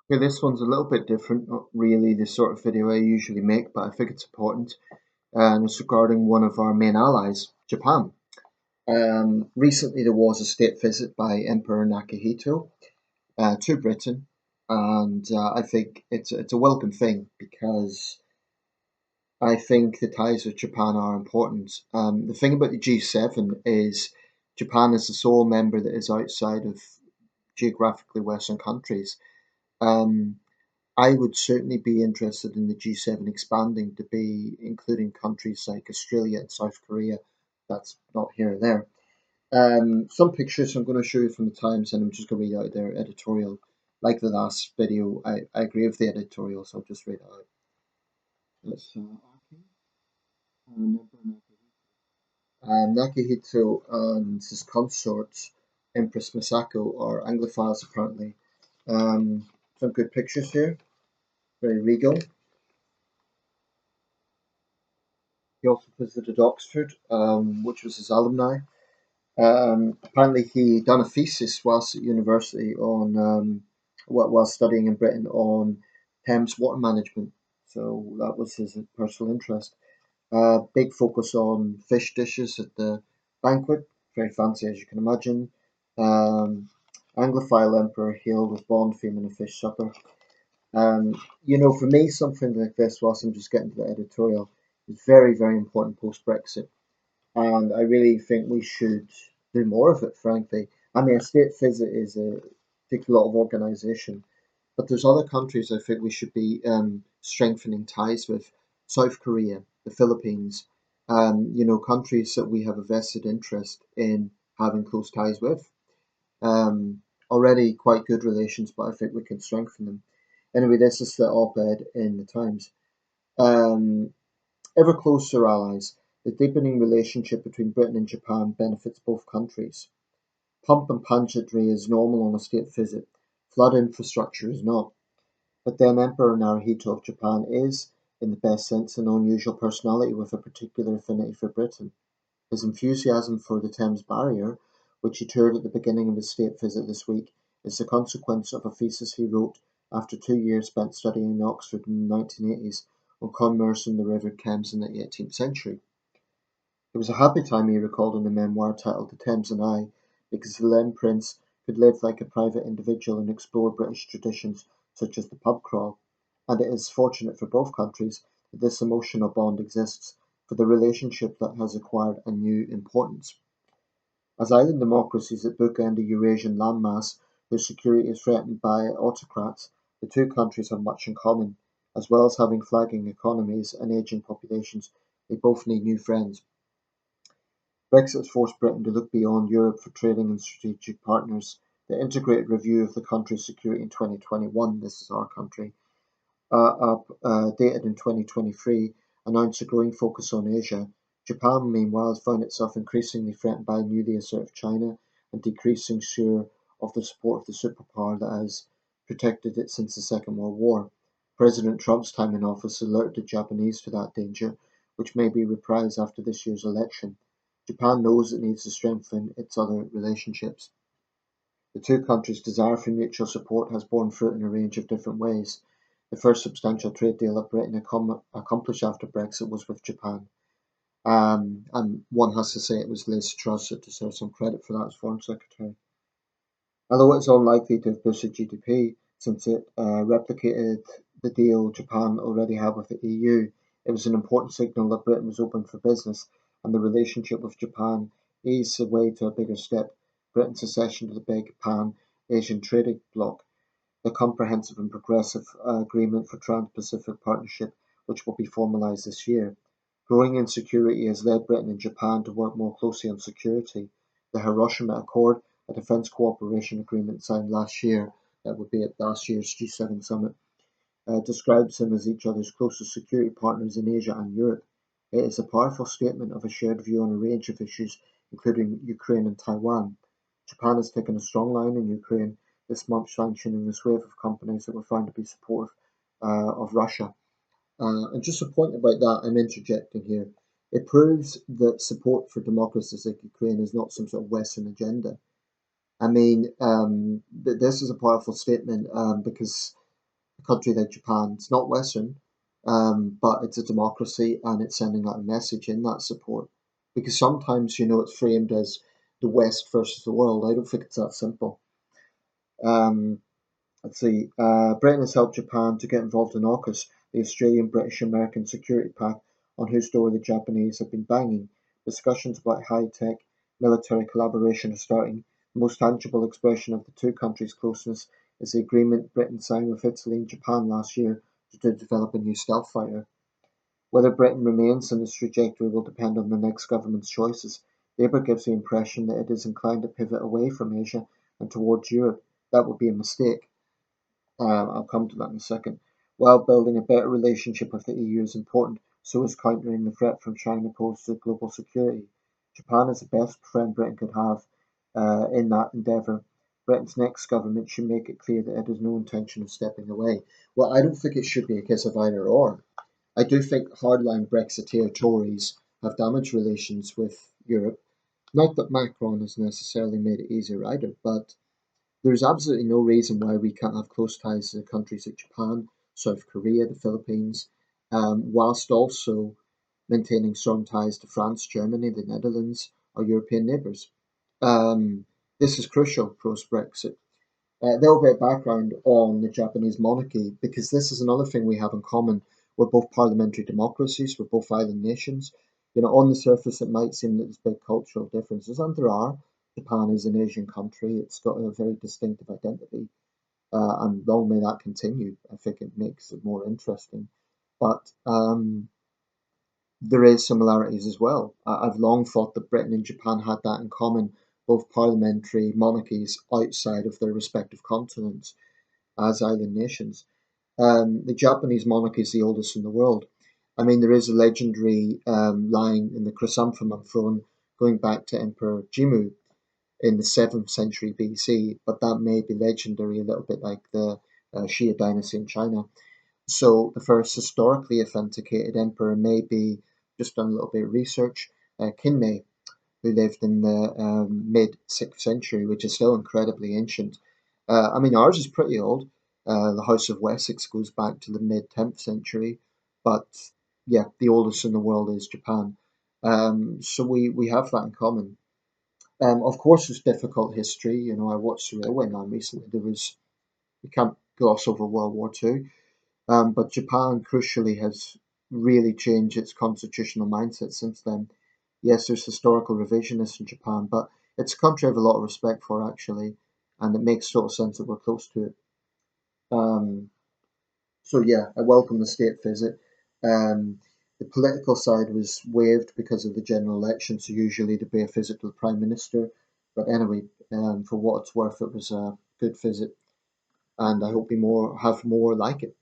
Okay, this one's a little bit different, not really the sort of video I usually make, but I think it's important, and it's regarding one of our main allies, Japan. Recently, there was a state visit by Emperor Naruhito to Britain, and I think it's a welcome thing because I think the ties with Japan are important. The thing about the G7 is Japan is the sole member that is outside of geographically Western countries. Um, I would certainly be interested in the G7 expanding to be including countries like Australia and South Korea. That's not here or there. Some pictures I'm going to show you from the Times, and I'm just going to read out their editorial. Like the last video, I agree with the editorial, so I'll just read it out. It's Nakahito and his consort, Empress Masako, are Anglophiles apparently. Some good pictures here, very regal. He also visited Oxford, which was his alumni. Apparently, he done a thesis whilst at university on while studying in Britain on Thames water management. So that was his personal interest. Big focus on fish dishes at the banquet, very fancy as you can imagine. Um, Anglophile emperor hailed with bond fame and a fish supper. For me, something like this, whilst I'm just getting to the editorial, is very, very important post Brexit, and I really think we should do more of it, frankly. I mean, a state visit takes a lot of organisation, but there's other countries I think we should be strengthening ties with. South Korea, the Philippines, countries that we have a vested interest in having close ties with. Already quite good relations, but I think we can strengthen them. Anyway, this is the op-ed in the Times. Um, Ever closer allies, the deepening relationship between Britain and Japan benefits both countries. Pomp and pageantry is normal on a state visit, flood infrastructure is not. But then Emperor Naruhito of Japan is, in the best sense, an unusual personality with a particular affinity for Britain. His enthusiasm for the Thames Barrier, which he toured at the beginning of his state visit this week, is the consequence of a thesis he wrote after 2 years spent studying in Oxford in the 1980s on commerce in the River Thames in the 18th century. It was a happy time, he recalled in a memoir titled The Thames and I, because the then Prince could live like a private individual and explore British traditions such as the pub crawl, and it is fortunate for both countries that this emotional bond exists, for the relationship that has acquired a new importance. As island democracies that bookend a Eurasian landmass whose security is threatened by autocrats, the two countries have much in common. As well as having flagging economies and ageing populations, they both need new friends. Brexit has forced Britain to look beyond Europe for trading and strategic partners. The integrated review of the country's security in 2021, this is our country, dated in 2023, announced a growing focus on Asia. Japan, meanwhile, has found itself increasingly threatened by a newly assertive China and decreasing share of the support of the superpower that has protected it since the Second World War. President Trump's time in office alerted the Japanese to that danger, which may be reprised after this year's election. Japan knows it needs to strengthen its other relationships. The two countries' desire for mutual support has borne fruit in a range of different ways. The first substantial trade deal that Britain accomplished after Brexit was with Japan. And one has to say it was Liz Truss that deserves some credit for that as Foreign Secretary. Although it's unlikely to have boosted GDP, since it replicated the deal Japan already had with the EU, it was an important signal that Britain was open for business, and the relationship with Japan eased the way to a bigger step, Britain's accession to the big Pan-Asian trading bloc, the Comprehensive and Progressive Agreement for Trans-Pacific Partnership, which will be formalised this year. Growing insecurity has led Britain and Japan to work more closely on security. The Hiroshima Accord, a defence cooperation agreement signed last year, that would be at last year's G7 summit, describes them as each other's closest security partners in Asia and Europe. It is a powerful statement of a shared view on a range of issues, including Ukraine and Taiwan. Japan has taken a strong line in Ukraine, this month sanctioning a swathe of companies that were found to be supportive of Russia. And just a point about that, I'm interjecting here. It proves that support for democracies like Ukraine is not some sort of Western agenda. I mean, this is a powerful statement because country like Japan. It's not Western, but it's a democracy and it's sending out a message in that support. Because sometimes, it's framed as the West versus the world. I don't think it's that simple. Um, let's see. Britain has helped Japan to get involved in AUKUS, the Australian British American Security Pact, on whose door the Japanese have been banging. Discussions about high tech military collaboration are starting. The most tangible expression of the two countries' closeness is the agreement Britain signed with Italy and Japan last year to develop a new stealth fighter. Whether Britain remains on this trajectory will depend on the next government's choices. Labour gives the impression that it is inclined to pivot away from Asia and towards Europe. That would be a mistake. I'll come to that in a second. While building a better relationship with the EU is important, so is countering the threat from China posed to global security. Japan is the best friend Britain could have in that endeavour. Britain's next government should make it clear that it has no intention of stepping away. Well, I don't think it should be a case of either or. I do think hardline Brexiteer Tories have damaged relations with Europe. Not that Macron has necessarily made it easier either, but there's absolutely no reason why we can't have close ties to countries like Japan, South Korea, the Philippines, whilst also maintaining strong ties to France, Germany, the Netherlands, our European neighbours. Um, this is crucial post Brexit. A little bit of background on the Japanese monarchy, because this is another thing we have in common. We're both parliamentary democracies, we're both island nations. On the surface, it might seem that there's big cultural differences, and there are. Japan is an Asian country, it's got a very distinctive identity, and long may that continue. I think it makes it more interesting. But there is similarities as well. I've long thought that Britain and Japan had that in common, both parliamentary monarchies outside of their respective continents as island nations. The Japanese monarchy is the oldest in the world. I mean, there is a legendary line in the Chrysanthemum throne going back to Emperor Jimmu in the 7th century BC, but that may be legendary, a little bit like the Xia dynasty in China. So the first historically authenticated emperor may be, just done a little bit of research, Kinmei, who lived in the mid 6th century, which is still incredibly ancient. I mean, ours is pretty old. The House of Wessex goes back to the mid 10th century, but yeah, the oldest in the world is Japan. So we have that in common. Of course, it's difficult history. I watched the Railway Man recently. We can't gloss over World War II. But Japan, crucially, has really changed its constitutional mindset since then. Yes, there's historical revisionists in Japan, but it's a country I have a lot of respect for, actually, and it makes total sense that we're close to it. Um, so, yeah, I welcome the state visit. Um, the political side was waived because of the general election, so usually there'd be a visit to the Prime Minister. But anyway, for what it's worth, it was a good visit, and I hope we have more like it.